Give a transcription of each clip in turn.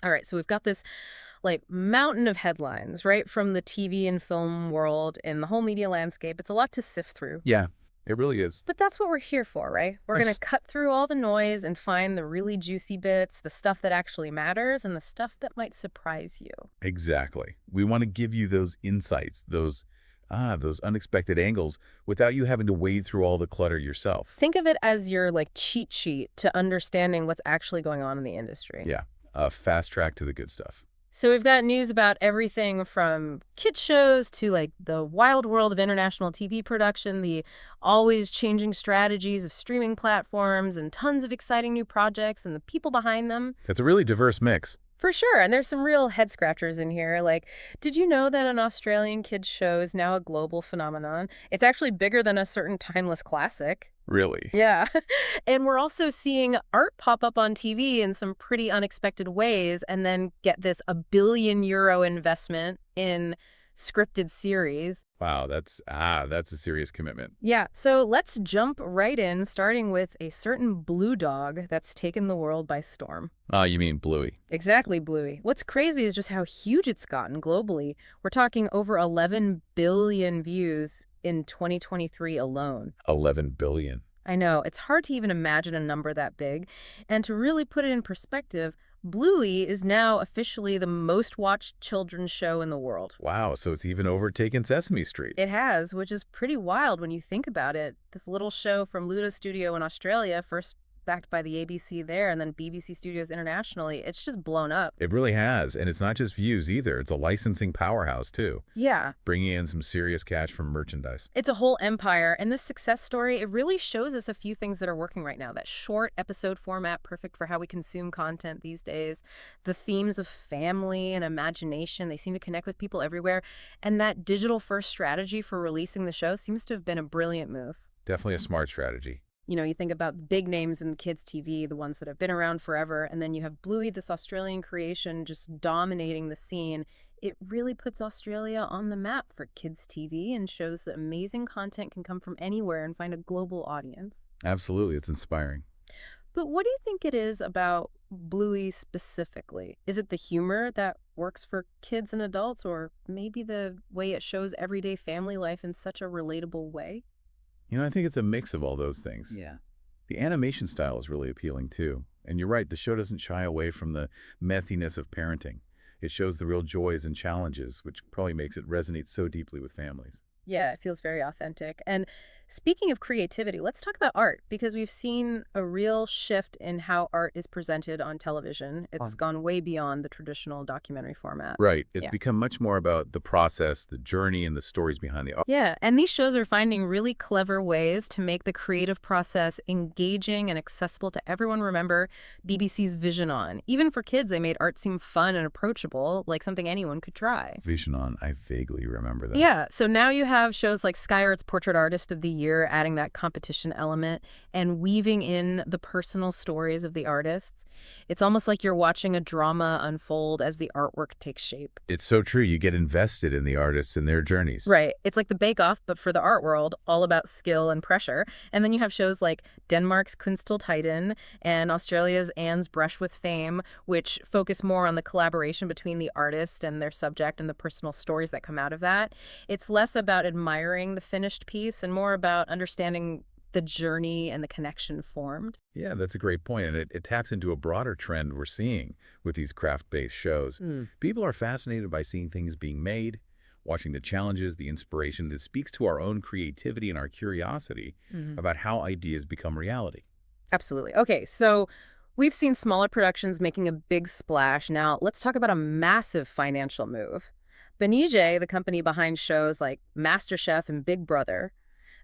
All right, so we've got this like mountain of headlines, right, from the TV and film world and the whole media landscape. It's a lot to sift through. Yeah, it really is. But that's what we're here for, right? We're going to That's cut through all the noise and find the really juicy bits, the stuff that actually matters, and the stuff that might surprise you. exactly. We want to give you those insights, those unexpected angles without you having to wade through all the clutter yourself. Think of it as your like cheat sheet to understanding what's actually going on in the industry. Yeah, a fast track to the good stuff. So we've got news about everything from kids shows to like the wild world of international TV production, the always changing strategies of streaming platforms, and tons of exciting new projects and the people behind them. It's a really diverse mix. For sure. And there's some real head scratchers in here. Like, did you know that an Australian kids show is now a global phenomenon? It's actually bigger than a certain timeless classic. Really. Yeah. And we're also seeing art pop up on TV in some pretty unexpected ways and then get this €1 billion investment in scripted series. Wow, that's a serious commitment. Yeah. So let's jump right in, starting with a certain blue dog that's taken the world by storm. Oh, you mean Bluey. Exactly, Bluey. What's crazy is just how huge it's gotten globally. We're talking over 11 billion views in 2023 alone. 11 billion. I know, it's hard to even imagine a number that big. And to really put it in perspective, Bluey is now officially the most watched children's show in the world. Wow, so it's even overtaken Sesame Street. It has, which is pretty wild when you think about it. This little show from Ludo Studio in Australia, first backed by the ABC there and then BBC Studios internationally, it's just blown up. It really has, and it's not just views either. It's a licensing powerhouse, too, Yeah. bringing in some serious cash from merchandise. It's a whole empire, and this success story, it really shows us a few things that are working right now. That short episode format, perfect for how we consume content these days. The themes of family and imagination, they seem to connect with people everywhere. And that digital-first strategy for releasing the show seems to have been a brilliant move. Definitely a smart strategy. You know, you think about big names in kids' TV, the ones that have been around forever, and then you have Bluey, this Australian creation, just dominating the scene. It really puts Australia on the map for kids' TV and shows that amazing content can come from anywhere and find a global audience. Absolutely, it's inspiring. But what do you think it is about Bluey specifically? Is it the humor that works for kids and adults, or maybe the way it shows everyday family life in such a relatable way? I think it's a mix of all those things. Yeah. The animation style is really appealing, too. And you're right, the show doesn't shy away from the methiness of parenting. It shows the real joys and challenges, which probably makes it resonate so deeply with families. Yeah, it feels very authentic. And speaking of creativity, let's talk about art because we've seen a real shift in how art is presented on television. It's gone way beyond the traditional documentary format. Right. It's Yeah. become much more about the process, the journey, and the stories behind the art. Yeah, and these shows are finding really clever ways to make the creative process engaging and accessible to everyone. Remember BBC's Vision On. Even for kids, they made art seem fun and approachable, like something anyone could try. Vision On, I vaguely remember that. Yeah, so now you have shows like Sky Art's Portrait Artist of the Year, adding that competition element and weaving in the personal stories of the artists. It's almost like you're watching a drama unfold as the artwork takes shape. It's so true. You get invested in the artists and their journeys. Right. It's like the Bake Off, but for the art world, all about skill and pressure. And then you have shows like Denmark's Kunsteltiden and Australia's Anne's Brush with Fame, which focus more on the collaboration between the artist and their subject and the personal stories that come out of that. It's less about admiring the finished piece and more about understanding the journey and the connection formed. Yeah, that's a great point. And it taps into a broader trend we're seeing with these craft-based shows. People are fascinated by seeing things being made, watching the challenges, the inspiration that speaks to our own creativity and our curiosity about how ideas become reality. Absolutely. Okay, so we've seen smaller productions making a big splash. Now, let's talk about a massive financial move. Banijay, the company behind shows like MasterChef and Big Brother,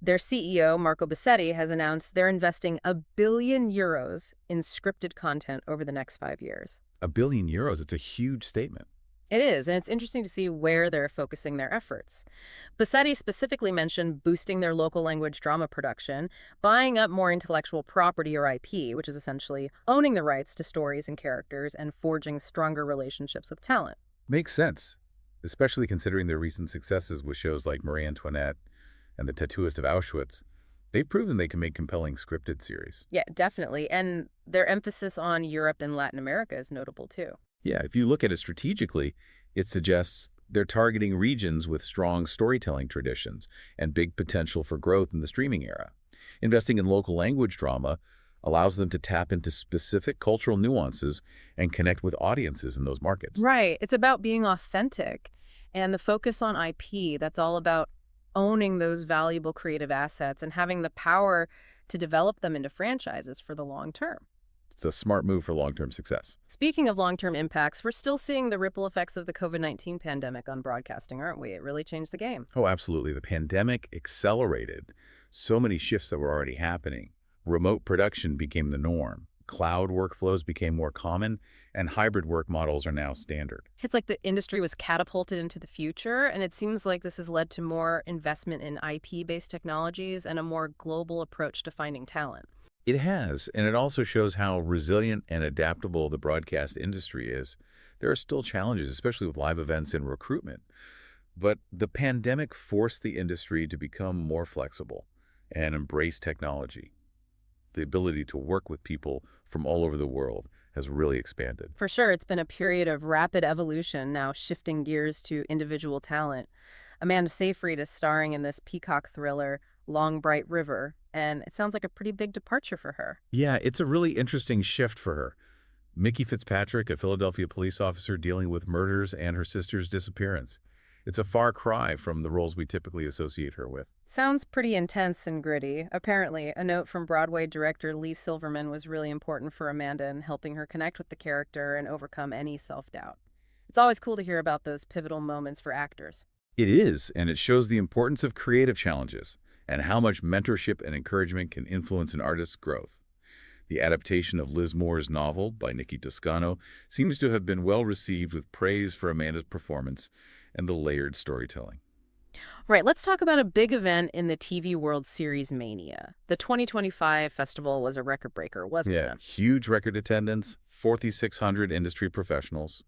their CEO, Marco Bassetti, has announced they're investing €1 billion in scripted content over the next 5 years. €1 billion, it's a huge statement. It is, and it's interesting to see where they're focusing their efforts. Bassetti specifically mentioned boosting their local language drama production, buying up more intellectual property or IP, which is essentially owning the rights to stories and characters and forging stronger relationships with talent. Makes sense, especially considering their recent successes with shows like Marie Antoinette and The Tattooist of Auschwitz. They've proven they can make compelling scripted series. Yeah, definitely. And their emphasis on Europe and Latin America is notable too. Yeah, if you look at it strategically, it suggests they're targeting regions with strong storytelling traditions and big potential for growth in the streaming era. Investing in local language drama allows them to tap into specific cultural nuances and connect with audiences in those markets. Right. It's about being authentic and the focus on IP. That's all about owning those valuable creative assets and having the power to develop them into franchises for the long term. It's a smart move for long-term success. Speaking of long-term impacts, we're still seeing the ripple effects of the COVID-19 pandemic on broadcasting, aren't we? It really changed the game. Oh, absolutely. The pandemic accelerated so many shifts that were already happening. Remote production became the norm. Cloud workflows became more common, and hybrid work models are now standard. It's like the industry was catapulted into the future, and it seems like this has led to more investment in IP-based technologies and a more global approach to finding talent. It has, and it also shows how resilient and adaptable the broadcast industry is. There are still challenges, especially with live events and recruitment. But the pandemic forced the industry to become more flexible and embrace technology. The ability to work with people from all over the world has really expanded. For sure, it's been a period of rapid evolution, now shifting gears to individual talent. Amanda Seyfried is starring in this Peacock thriller, Long Bright River, and it sounds like a pretty big departure for her. Yeah, it's a really interesting shift for her. Mickey Fitzpatrick, a Philadelphia police officer dealing with murders and her sister's disappearance. It's a far cry from the roles we typically associate her with. Sounds pretty intense and gritty. Apparently, a note from Broadway director Lee Silverman was really important for Amanda in helping her connect with the character and overcome any self-doubt. It's always cool to hear about those pivotal moments for actors. It is, and it shows the importance of creative challenges and how much mentorship and encouragement can influence an artist's growth. The adaptation of Liz Moore's novel by Nikki Toscano seems to have been well received with praise for Amanda's performance and the layered storytelling. Right, let's talk about a big event in the TV world, Series Mania. The 2025 festival was a record breaker, wasn't Yeah, it? huge record attendance, 4,600 industry professionals.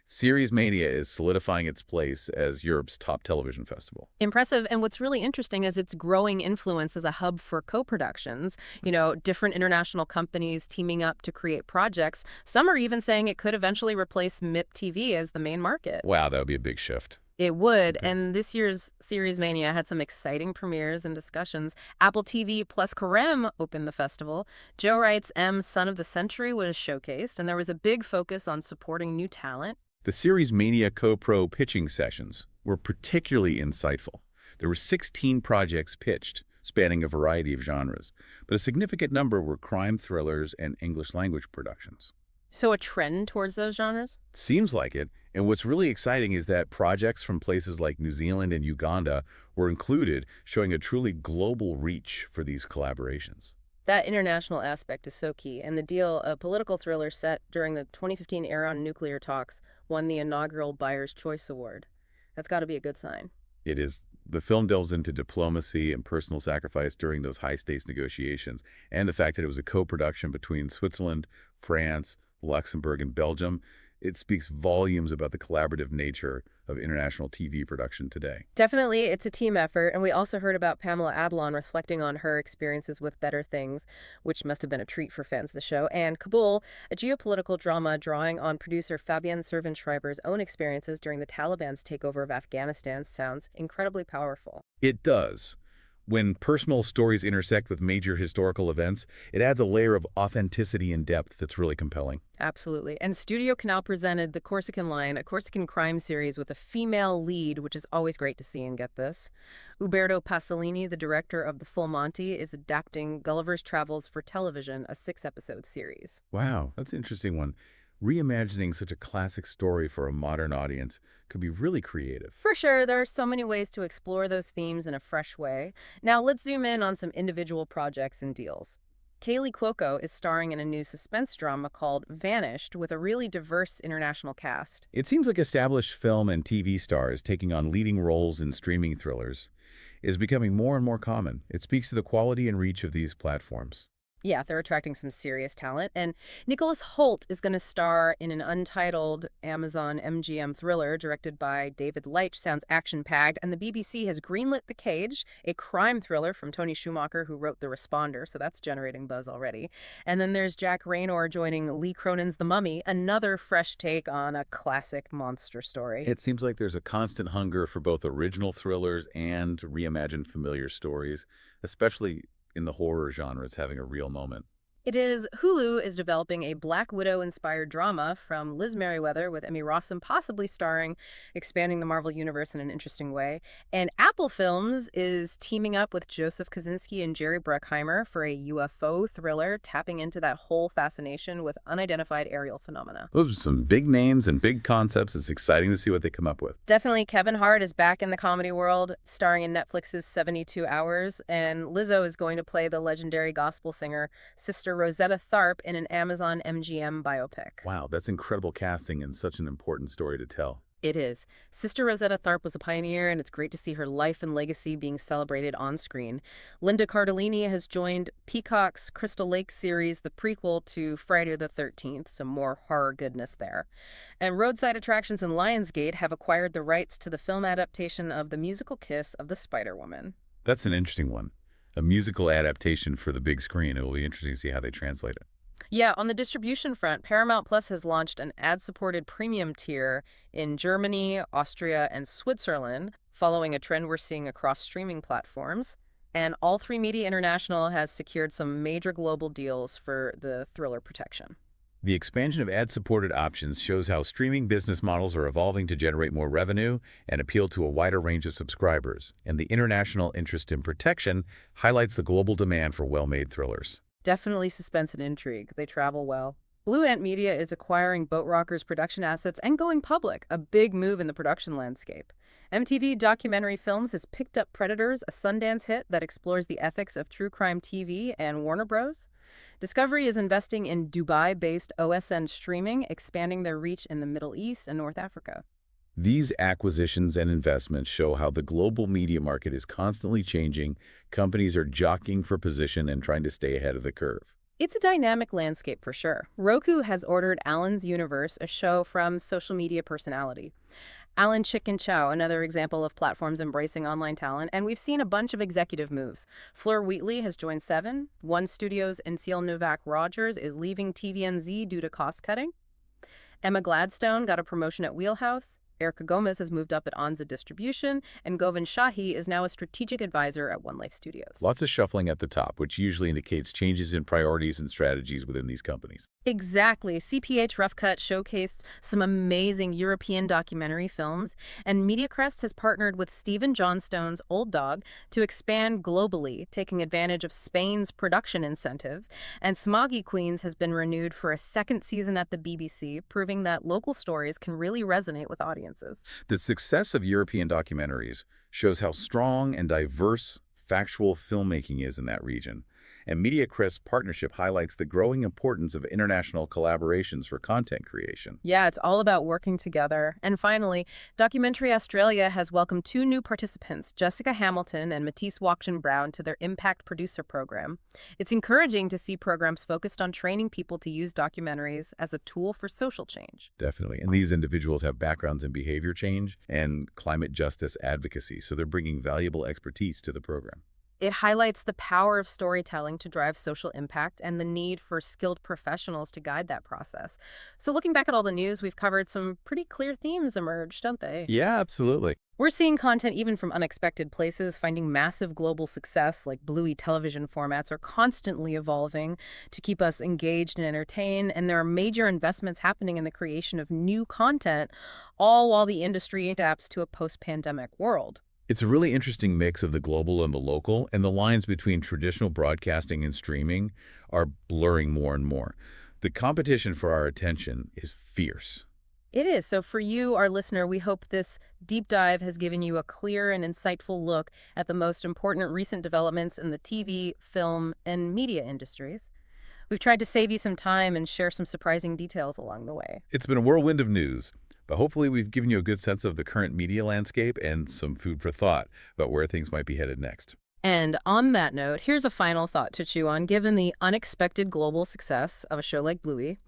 Series Mania is solidifying its place as Europe's top television festival. Impressive. And what's really interesting is its growing influence as a hub for co-productions. Different international companies teaming up to create projects. Some are even saying it could eventually replace MIP TV as the main market. Wow, that would be a big shift. It would, and this year's Series Mania had some exciting premieres and discussions. Apple TV plus Carême opened the festival. Joe Wright's M Son of the Century was showcased, and there was a big focus on supporting new talent. The Series Mania Co-Pro pitching sessions were particularly insightful. There were 16 projects pitched, spanning a variety of genres, but a significant number were crime thrillers and English language productions. So a trend towards those genres? Seems like it, and what's really exciting is that projects from places like New Zealand and Uganda were included, showing a truly global reach for these collaborations. That international aspect is so key, and the deal, a political thriller set during the 2015 Iran nuclear talks, won the inaugural Buyer's Choice Award. That's got to be a good sign. It is. The film delves into diplomacy and personal sacrifice during those high-stakes negotiations, and the fact that it was a co-production between Switzerland, France, Luxembourg, and Belgium. It speaks volumes about the collaborative nature of international TV production today. Definitely, it's a team effort, and we also heard about Pamela Adlon reflecting on her experiences with Better Things, which must have been a treat for fans of the show, and Kabul, a geopolitical drama drawing on producer Fabienne Servan-Schreiber's own experiences during the Taliban's takeover of Afghanistan. Sounds incredibly powerful. It does. When personal stories intersect with major historical events, it adds a layer of authenticity and depth that's really compelling. Absolutely. And Studio Canal presented The Corsican Line, a Corsican crime series with a female lead, which is always great to see, and get this. Uberto Pasolini, the director of The Full Monty, is adapting Gulliver's Travels for television, a 6-episode series. Wow, that's an interesting one. Reimagining such a classic story for a modern audience could be really creative. For sure, there are so many ways to explore those themes in a fresh way. Now let's zoom in on some individual projects and deals. Kaylee Cuoco is starring in a new suspense drama called Vanished with a really diverse international cast. It seems like established film and TV stars taking on leading roles in streaming thrillers is becoming more and more common. It speaks to the quality and reach of these platforms. Yeah, they're attracting some serious talent. And Nicholas Hoult is going to star in an untitled Amazon MGM thriller directed by David Leitch. Sounds action-packed. And the BBC has greenlit The Cage, a crime thriller from Tony Schumacher, who wrote The Responder. So that's generating buzz already. And then there's Jack Raynor joining Lee Cronin's The Mummy, another fresh take on a classic monster story. It seems like there's a constant hunger for both original thrillers and reimagined familiar stories, especially in the horror genre. It's having a real moment. It is. Hulu is developing a Black Widow-inspired drama from Liz Meriwether with Emmy Rossum possibly starring, expanding the Marvel Universe in an interesting way. And Apple Films is teaming up with Joseph Kosinski and Jerry Bruckheimer for a UFO thriller, tapping into that whole fascination with unidentified aerial phenomena. Those are some big names and big concepts. It's exciting to see what they come up with. Definitely Kevin Hart is back in the comedy world, starring in Netflix's 72 Hours, and Lizzo is going to play the legendary gospel singer Sister Rosetta Tharpe in an Amazon MGM biopic. Wow, that's incredible casting and such an important story to tell. It is. Sister Rosetta Tharpe was a pioneer, and it's great to see her life and legacy being celebrated on screen. Linda Cardellini has joined Peacock's Crystal Lake series, the prequel to Friday the 13th, some more horror goodness there. And Roadside Attractions and Lionsgate have acquired the rights to the film adaptation of the musical Kiss of the Spider-Woman. That's an interesting one. A musical adaptation for the big screen. It will be interesting to see how they translate it. Yeah, on the distribution front, Paramount Plus has launched an ad-supported premium tier in Germany, Austria, and Switzerland, following a trend we're seeing across streaming platforms. And All3Media International has secured some major global deals for the thriller protection. The expansion of ad-supported options shows how streaming business models are evolving to generate more revenue and appeal to a wider range of subscribers. And the international interest in protection highlights the global demand for well-made thrillers. Definitely suspense and intrigue. They travel well. Blue Ant Media is acquiring Boat Rockers production assets and going public, a big move in the production landscape. MTV Documentary Films has picked up Predators, a Sundance hit that explores the ethics of true crime TV, and Warner Bros. Discovery is investing in Dubai-based OSN streaming, expanding their reach in the Middle East and North Africa. These acquisitions and investments show how the global media market is constantly changing. Companies are jockeying for position and trying to stay ahead of the curve. It's a dynamic landscape for sure. Roku has ordered Alan's Universe, a show from social media personality. Alan Chicken Chow, another example of platforms embracing online talent, and we've seen a bunch of executive moves. Fleur Wheatley has joined Seven. One Studios' Ancil Novak-Rogers is leaving TVNZ due to cost-cutting. Emma Gladstone got a promotion at Wheelhouse. Erica Gomez has moved up at Anza Distribution, and Govind Shahi is now a strategic advisor at One Life Studios. Lots of shuffling at the top, which usually indicates changes in priorities and strategies within these companies. Exactly. CPH Rough Cut showcased some amazing European documentary films, and MediaCrest has partnered with Stephen Johnstone's Old Dog to expand globally, taking advantage of Spain's production incentives, and Smoggy Queens has been renewed for a second season at the BBC, proving that local stories can really resonate with audiences. The success of European documentaries shows how strong and diverse factual filmmaking is in that region. And MediaCrest's partnership highlights the growing importance of international collaborations for content creation. Yeah, it's all about working together. And finally, Documentary Australia has welcomed two new participants, Jessica Hamilton and Matisse Wachton-Brown, to their Impact Producer Program. It's encouraging to see programs focused on training people to use documentaries as a tool for social change. Definitely. And these individuals have backgrounds in behavior change and climate justice advocacy, so they're bringing valuable expertise to the program. It highlights the power of storytelling to drive social impact and the need for skilled professionals to guide that process. So looking back at all the news, we've covered some pretty clear themes emerge, don't they? Yeah, absolutely. We're seeing content even from unexpected places, finding massive global success like Bluey television formats are constantly evolving to keep us engaged and entertained, and there are major investments happening in the creation of new content, all while the industry adapts to a post-pandemic world. It's a really interesting mix of the global and the local, and the lines between traditional broadcasting and streaming are blurring more and more. The competition for our attention is fierce. It is. So for you, our listener, we hope this deep dive has given you a clear and insightful look at the most important recent developments in the TV, film, and media industries. We've tried to save you some time and share some surprising details along the way. It's been a whirlwind of news, but hopefully we've given you a good sense of the current media landscape and some food for thought about where things might be headed next. And on that note, here's a final thought to chew on. Given the unexpected global success of a show like Bluey,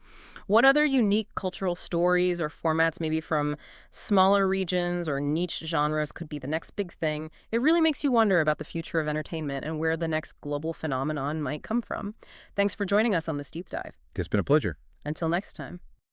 what other unique cultural stories or formats, maybe from smaller regions or niche genres, could be the next big thing? It really makes you wonder about the future of entertainment and where the next global phenomenon might come from. Thanks for joining us on this deep dive. It's been a pleasure. Until next time.